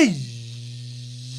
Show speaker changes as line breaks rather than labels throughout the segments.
Hey,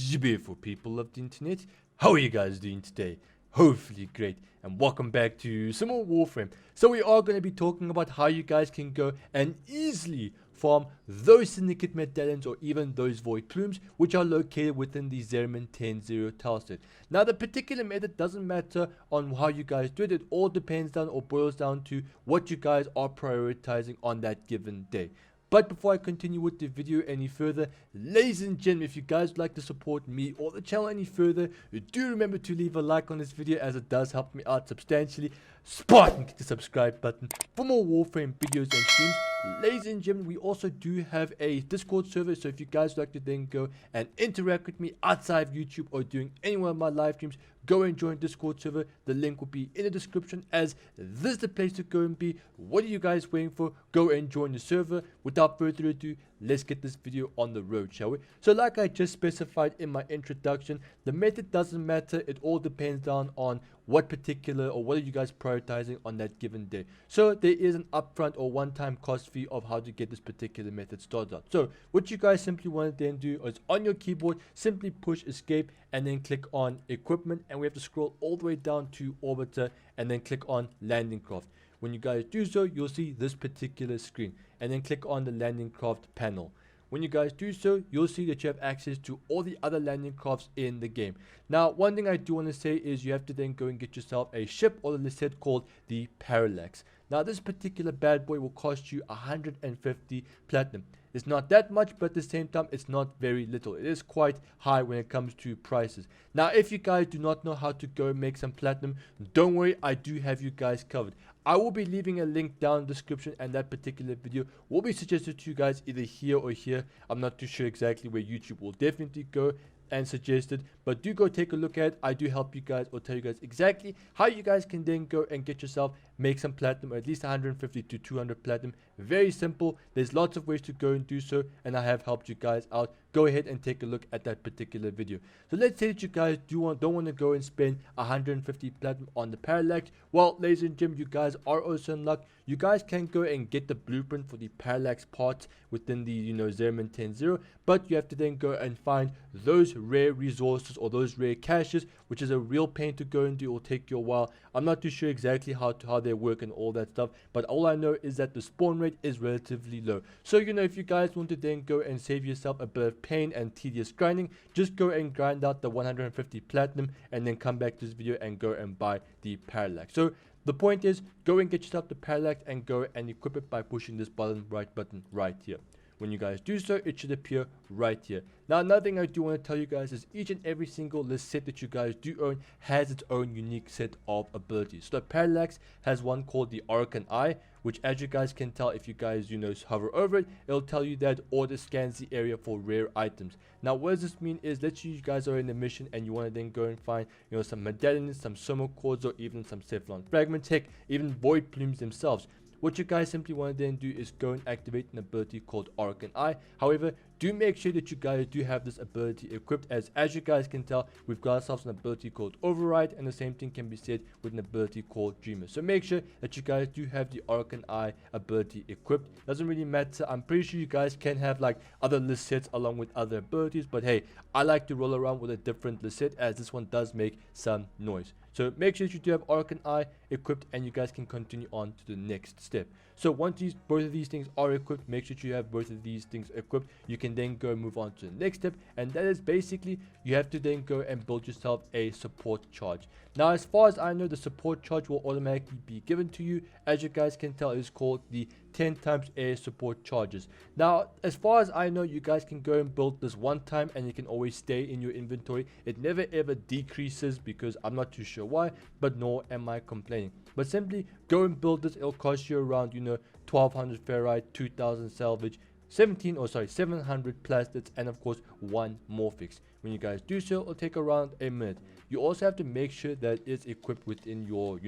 beautiful people of the internet, how are you guys doing today? Hopefully great, and welcome back to some more Warframe. So we are going to be talking about how you guys can go and easily farm those Syndicate medallions or even those void plumes which are located within the 0.10.0 tileset. Now the particular method doesn't matter on how you guys do it, it all depends on or boils down to what you guys are prioritizing on that given day. But before I continue with the video any further, ladies and gentlemen, if you guys would like to support me or the channel any further, do remember to leave a like on this video as it does help me out substantially. Spartan, click the subscribe button for more Warframe videos and streams. Ladies and gentlemen, we also do have a Discord server, so if you guys would like to then go and interact with me outside of YouTube or doing any one of my live streams, go and join Discord server. The link will be in the description, as this is the place to go and be. What are you guys waiting for? Go and join the server. Without further ado, let's get this video on the road, shall we? So like I just specified in my introduction, the method doesn't matter. It all depends down on what particular or what are you guys prioritizing on that given day. So there is an upfront or one-time cost fee of how to get this particular method started out. So what you guys simply want to then do is on your keyboard simply push escape and then click on equipment, and we have to scroll all the way down to orbiter and then click on landing craft. When you guys do so, you'll see this particular screen, and then click on the landing craft panel. When you guys do so, you'll see that you have access to all the other landing crafts in the game. Now, one thing I do want to say is you have to then go and get yourself a ship or a set called the Parallax. Now, this particular bad boy will cost you 150 platinum. It's not that much, but at the same time, it's not very little. It is quite high when it comes to prices. Now, if you guys do not know how to go make some platinum, don't worry, I do have you guys covered. I will be leaving a link down in the description, and that particular video will be suggested to you guys either here or here. I'm not too sure exactly where YouTube will definitely go and suggested, but do go take a look at it. I do help you guys or tell you guys exactly how you guys can then go and get yourself make some platinum, or at least 150 to 200 platinum. Very simple. There's lots of ways to go and do so, and I have helped you guys out. Go ahead and take a look at that particular video. So let's say that you guys don't want to go and spend 150 platinum on the Parallax. Well, ladies and gentlemen, you guys are also in luck. You guys can go and get the blueprint for the Parallax parts within the 0.10.0, but you have to then go and find those rare resources or those rare caches, which is a real pain to go and do. It will take you a while. I'm not too sure exactly how they work and all that stuff, but all I know is that the spawn rate is relatively low. So if you guys want to then go and save yourself a bit of pain and tedious grinding, just go and grind out the 150 platinum and then come back to this video and go and buy the Parallax. So the point is, go and get yourself the Parallax and go and equip it by pushing this right button right here. When you guys do so, it should appear right here. Now, another thing I do want to tell you guys is each and every single list set that you guys do own has its own unique set of abilities. So the Parallax has one called the Archon Eye, which, as you guys can tell, if you guys hover over it, it'll tell you that order scans the area for rare items. Now, what does this mean is, let's say you guys are in a mission and you want to then go and find some medallions, some Soma cords, or even some Cephalon fragment tech, even void plumes themselves. What you guys simply want to then do is go and activate an ability called Archon Eye. However, do make sure that you guys do have this ability equipped, as you guys can tell, we've got ourselves an ability called Override, and the same thing can be said with an ability called Dreamer. So make sure that you guys do have the Archon Eye ability equipped. Doesn't really matter. I'm pretty sure you guys can have like other list sets along with other abilities, but hey, I like to roll around with a different list set, as this one does make some noise. So make sure that you do have Archon Eye equipped, and you guys can continue on to the next step. So once both of these things are equipped, make sure you have both of these things equipped. You can then go and move on to the next step, and that is basically you have to then go and build yourself a support charge. Now, as far as I know, the support charge will automatically be given to you. As you guys can tell, it is called the 10 times air support charges. Now, as far as I know, you guys can go and build this one time, and it can always stay in your inventory. It never ever decreases, because I'm not too sure why, but nor am I complaining. But simply go and build this. It'll cost you around 1200 ferrite, 2000 salvage, 700 plastids, and of course 1 morphix. When you guys do so, it'll take around a minute. You also have to make sure that it's equipped within your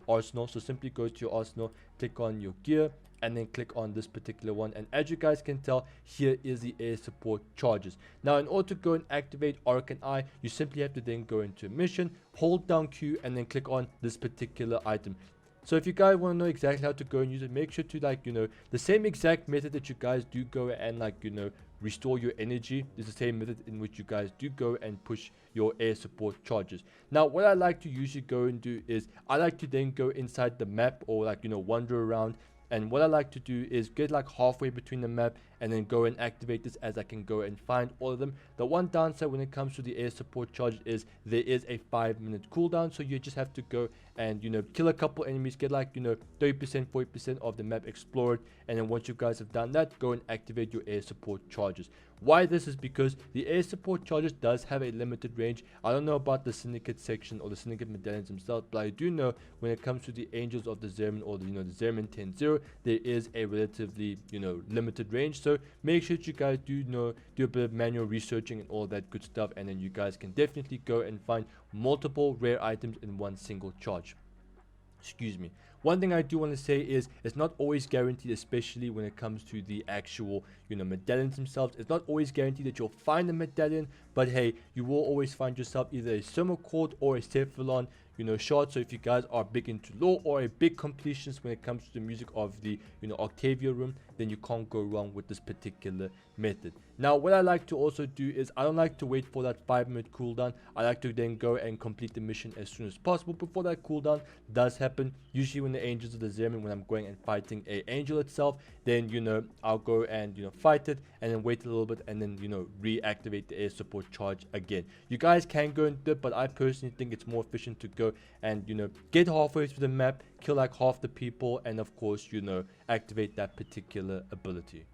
arsenal. So simply go to your arsenal, click on your gear, and then click on this particular one, and as you guys can tell, here is the air support charges. Now, in order to go and activate Archon Eye, you simply have to then go into a mission, hold down Q, and then click on this particular item. So if you guys want to know exactly how to go and use it, make sure to like, the same exact method that you guys do go and like, restore your energy is the same method in which you guys do go and push your air support charges. Now what I like to usually go and do is I like to then go inside the map or like, wander around. And what I like to do is get like halfway between the map and then go and activate this as I can go and find all of them. The one downside when it comes to the air support charge is there is a 5-minute cooldown, so you just have to go and kill a couple enemies, get like 30% 40% of the map explored, and then once you guys have done that, go and activate your air support charges. Why this is because the air support charges does have a limited range. I don't know about the Syndicate section or the Syndicate medallions themselves, but I do know when it comes to the Angels of the Zerman or the the Zerman 10-0, there is a relatively limited range. So make sure that you guys do a bit of manual researching and all that good stuff, and then you guys can definitely go and find multiple rare items in one single charge. Excuse me. One thing I do want to say is it's not always guaranteed, especially when it comes to the actual medallions themselves. It's not always guaranteed that you'll find a medallion, but hey, you will always find yourself either a Cord or a Cephalon shard. So if you guys are big into lore or a big completionist when it comes to the music of the Octavia room, then you can't go wrong with this particular method. Now what I like to also do is I don't like to wait for that 5-minute cooldown. I like to then go and complete the mission as soon as possible before that cooldown does happen. Usually when the Angels of the Zerman, when I'm going and fighting a angel itself, then I'll go and fight it and then wait a little bit and then reactivate the air support charge again. You guys can go and do it, but I personally think it's more efficient to go and get halfway through the map, kill like half the people, and of course activate that particular ability.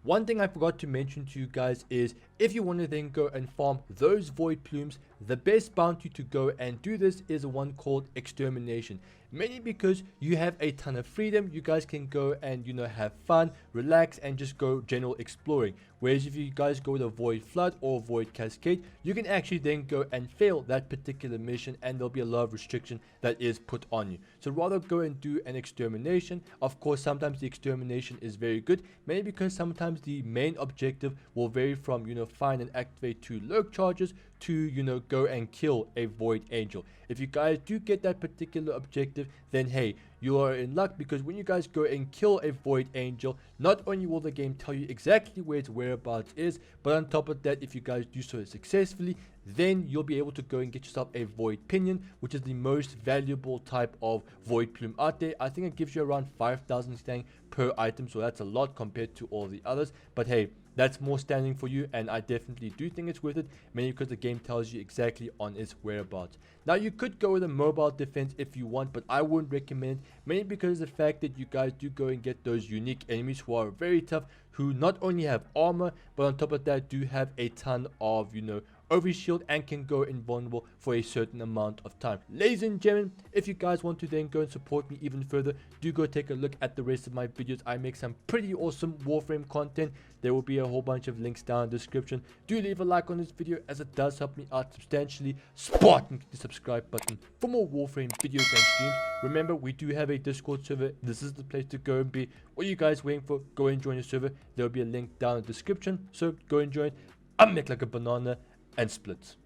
One thing I forgot to mention to you guys is if you want to then go and farm those void plumes, the best bounty to go and do this is one called Extermination. Mainly because you have a ton of freedom, you guys can go and have fun, relax, and just go general exploring. Whereas if you guys go with a Void Flood or Void Cascade, you can actually then go and fail that particular mission and there'll be a lot of restriction that is put on you. So rather go and do an Extermination. Of course, sometimes the Extermination is very good, mainly because sometimes the main objective will vary from find and activate 2 lurk charges to go and kill a Void Angel. If you guys do get that particular objective, then hey, you are in luck, because when you guys go and kill a Void Angel, not only will the game tell you exactly where its whereabouts is, but on top of that, if you guys do so successfully, then you'll be able to go and get yourself a Void Pinion, which is the most valuable type of Void Plume out there. I think it gives you around 5,000 standing per item, so that's a lot compared to all the others, but hey, that's more standing for you, and I definitely do think it's worth it, mainly because the game tells you exactly on its whereabouts. Now you could go with a mobile defense if you want, but I wouldn't recommend it, mainly because of the fact that you guys do go and get those unique enemies who are very tough, who not only have armor, but on top of that do have a ton of overshield and can go invulnerable for a certain amount of time. Ladies and gentlemen, if you guys want to then go and support me even further, do go take a look at the rest of my videos. I make some pretty awesome Warframe content. There will be a whole bunch of links down in the description. Do leave a like on this video as it does help me out substantially. Spartan the subscribe button for more Warframe videos and streams. Remember, we do have a Discord server. This is the place to go and be. What are you guys waiting for? Go and join the server. There will be a link down in the description, so go and join. I'm Nick like a banana and splits.